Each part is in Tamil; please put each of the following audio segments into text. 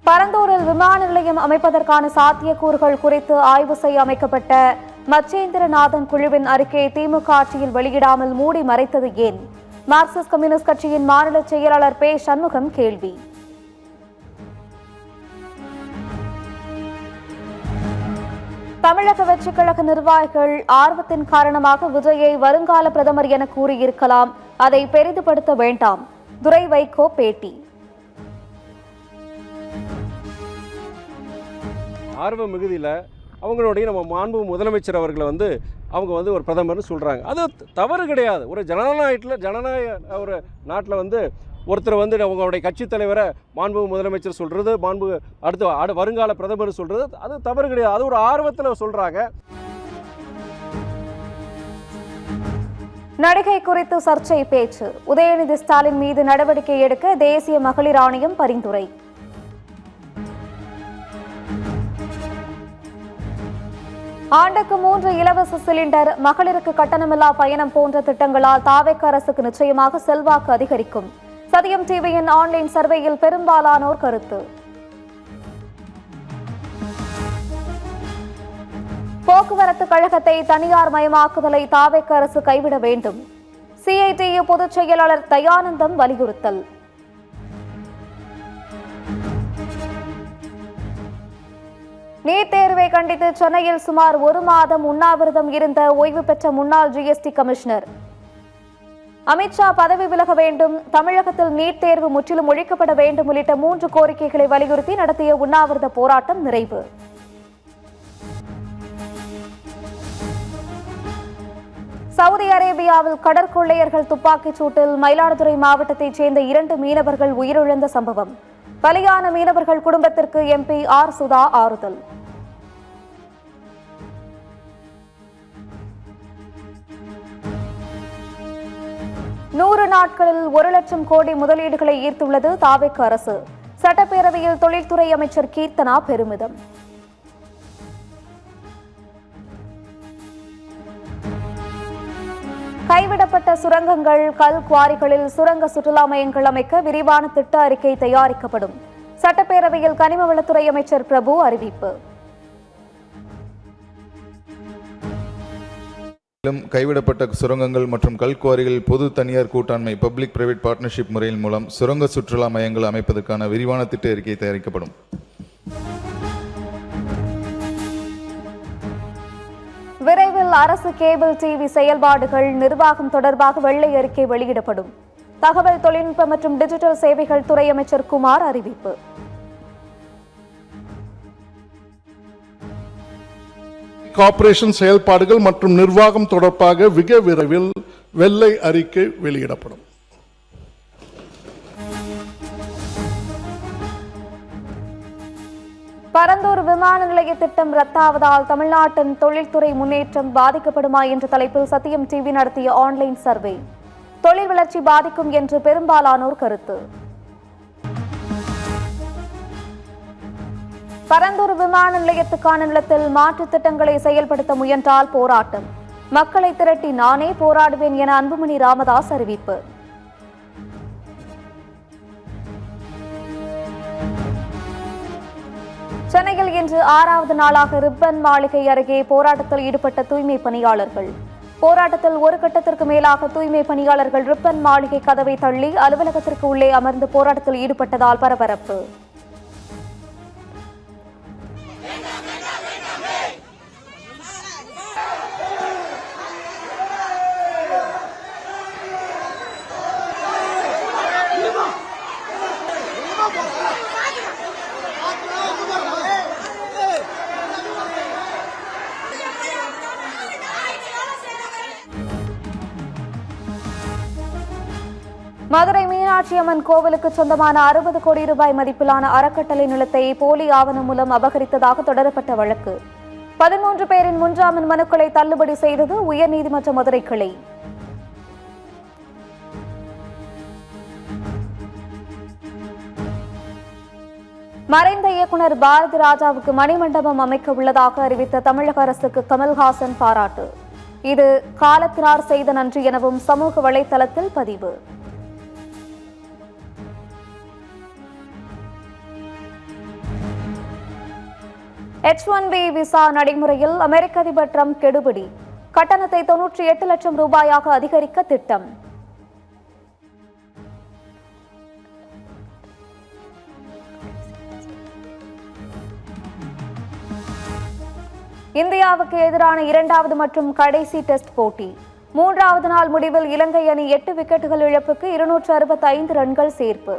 பரந்தூரில் விமான நிலையம் அமைப்பதற்கான சாத்தியக்கூறுகள் குறித்து ஆய்வு செய்ய அமைக்கப்பட்ட மச்சேந்திரநாதன் குழுவின் அறிக்கையை திமுக ஆட்சியில் வெளியிடாமல் மூடி மறைத்தது ஏன்? மார்க்சிஸ்ட் கம்யூனிஸ்ட் கட்சியின் மாநில செயலாளர் பே. சண்முகம் கேள்வி. தமிழக வெற்றிக் கழக நிர்வாகிகள் ஆர்வத்தின் காரணமாக விஜயை வருங்கால பிரதமர் என கூறியிருக்கலாம், அதை பெரிதுபடுத்த வேண்டாம். துரை வைகோ பேட்டி. ஆர்வ மிகுதியில் அவங்களுடைய நம்ம மாண்பு முதலமைச்சர் அவர்களை அவங்க ஒரு பிரதமர்னு சொல்கிறாங்க. அது தவறு கிடையாது. ஒரு ஜனநாயக ஒரு நாட்டில் ஒருத்தர் அவங்களுடைய கட்சித் தலைவரை மாண்பு முதலமைச்சர் சொல்கிறது, மாண்பு அடுத்த வருங்கால பிரதமர் சொல்கிறது, அது தவறு கிடையாது. அது ஒரு ஆர்வத்தில் சொல்கிறாங்க. நடிகை குறித்து சர்ச்சை பேச்சு. உதயநிதி ஸ்டாலின் மீது நடவடிக்கை எடுக்க தேசிய மகளிர் ஆணையம் பரிந்துரை. ஆண்டுக்கு 3 இலவச சிலிண்டர், மகளிருக்கு கட்டணமில்லா பயணம் போன்ற திட்டங்களால் தாவேக அரசுக்கு நிச்சயமாக செல்வாக்கு அதிகரிக்கும். சத்தியம் டிவியின் ஆன்லைன் சர்வேயில் பெரும்பாலானோர் கருத்து. போக்குவரத்து கழகத்தை தனியார் மயமாக்குதலை தாவேக அரசு கைவிட வேண்டும். சிஐடியு பொதுச் செயலாளர் தயானந்தம் வலியுறுத்தல். நீட் தேர்வை கண்டித்து சென்னையில் சுமார் 1 மாதம் உண்ணாவிரதம் இருந்த ஓய்வு பெற்ற முன்னாள் ஜிஎஸ்டி கமிஷனர். அமித்ஷா பதவி விலக வேண்டும், தமிழகத்தில் நீட் தேர்வு முற்றிலும் ஒழிக்கப்பட வேண்டும் உள்ளிட்ட 3 கோரிக்கைகளை வலியுறுத்தி நடத்திய உண்ணாவிரத போராட்டம் நிறைவு. சவுதி அரேபியாவில் கடற்கொள்ளையர்கள் துப்பாக்கிச் சூட்டில் மயிலாடுதுறை மாவட்டத்தைச் சேர்ந்த 2 மீனவர்கள் உயிரிழந்த சம்பவம். பலியான மீனவர்கள் குடும்பத்திற்கு எம்பி ஆர். சுதா ஆறுதல். நூறு நாட்களில் 1 லட்சம் கோடி முதலீடுகளை ஈர்த்துள்ளது தாவேக அரசு. சட்டப்பேரவையில் தொழில்துறை அமைச்சர் கீர்த்தனா பெருமிதம். கைவிடப்பட்ட சுரங்கங்கள், கல் குவாரிகளில் சுரங்க சுற்றுலா மையங்கள் அமைக்க விரிவான திட்ட அறிக்கை தயாரிக்கப்படும். சட்டப்பேரவையில் கனிமவளத்துறை அமைச்சர் பிரபு அறிவிப்பு. கைவிடப்பட்ட சுரங்கங்கள் மற்றும் கல்குவாரிகளில் பொது தனியார் கூட்டாண்மை பப்ளிக் பிரைவேட் பார்ட்னர்ஷிப் முறையின் மூலம் சுரங்க சுற்றுலா மையங்கள் அமைப்பதற்கான விரிவான திட்ட அறிக்கை தயாரிக்கப்படும். விரைவில் அரசு கேபிள் டிவி செயல்பாடுகள் நிர்வாகம் தொடர்பாக வெள்ளை அறிக்கை வெளியிடப்படும். தகவல் தொழில்நுட்ப மற்றும் டிஜிட்டல் சேவைகள் துறை அமைச்சர் குமார் அறிவிப்பு. கார்ப்பரேஷன் செயல்பாடுகள் மற்றும் நிர்வாகம் தொடர்பாக மிக விரைவில் வெள்ளை அறிக்கை வெளியிடப்படும். பரந்தூர் விமான நிலைய திட்டம் ரத்தாவதால் தமிழ்நாட்டின் தொழில்துறை முன்னேற்றம் பாதிக்கப்படுமா என்ற தலைப்பில் சத்தியம் டிவி நடத்திய ஆன்லைன் சர்வே. தொழில் வளர்ச்சி பாதிக்கும் என்று பெரும்பாலானோர் கருத்து. பரந்தூர் விமான நிலையத்துக்கான நிலத்தில் மாற்றுத் திட்டங்களை செயல்படுத்த முயன்றால் போராட்டம். மக்களை திரட்டி நானே போராடுவேன் என அன்புமணி ராமதாஸ் அறிவிப்பு. சென்னையில் இன்று 6வது நாளாக ரிப்பன் மாளிகை அருகே போராட்டத்தில் ஈடுபட்ட தூய்மை பணியாளர்கள். போராட்டத்தில் ஒரு கட்டத்திற்கு மேலாக தூய்மை பணியாளர்கள் ரிப்பன் மாளிகை கதவை தள்ளி அலுவலகத்திற்கு உள்ளே அமர்ந்து போராட்டத்தில் ஈடுபட்டதால் பரபரப்பு. மதுரை மீனாட்சி அம்மன் கோவிலுக்கு சொந்தமான 60 கோடி ரூபாய் மதிப்பிலான அறக்கட்டளை நிலத்தை போலி ஆவணம் மூலம் அபகரித்ததாக தொடரப்பட்ட வழக்கு. 13 பேரின் முன்ஜாமீன் மனுக்களை தள்ளுபடி செய்தது உயர்நீதிமன்ற மதுரை கிளை. மறைந்த இயக்குநர் பாரதி ராஜாவுக்கு மணிமண்டபம் அமைக்க உள்ளதாக அறிவித்த தமிழக அரசுக்கு கமல்ஹாசன் பாராட்டு. இது காலத்தினார் செய்த நன்றி எனவும் சமூக வலைதளத்தில் பதிவு. H-1B விசா நடைமுறையில் அமெரிக்க அதிபர் ட்ரம்ப் கெடுபிடி. கட்டணத்தை 98 லட்சம் ரூபாயாக அதிகரிக்க திட்டம். இந்தியாவுக்கு எதிரான இரண்டாவது மற்றும் கடைசி டெஸ்ட் போட்டி. மூன்றாவது நாள் முடிவில் இலங்கை அணி 8 விக்கெட்டுகள் இழப்புக்கு 265 ரன்கள் சேர்ப்பு.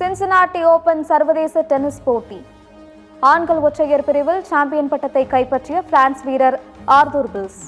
சின்சினாட்டி ஓபன் சர்வதேச டென்னிஸ் போட்டி. ஆண்கள் ஒற்றையர் பிரிவில் சாம்பியன் பட்டத்தை கைப்பற்றிய பிரான்ஸ் வீரர் ஆர்தூர் பில்ஸ்.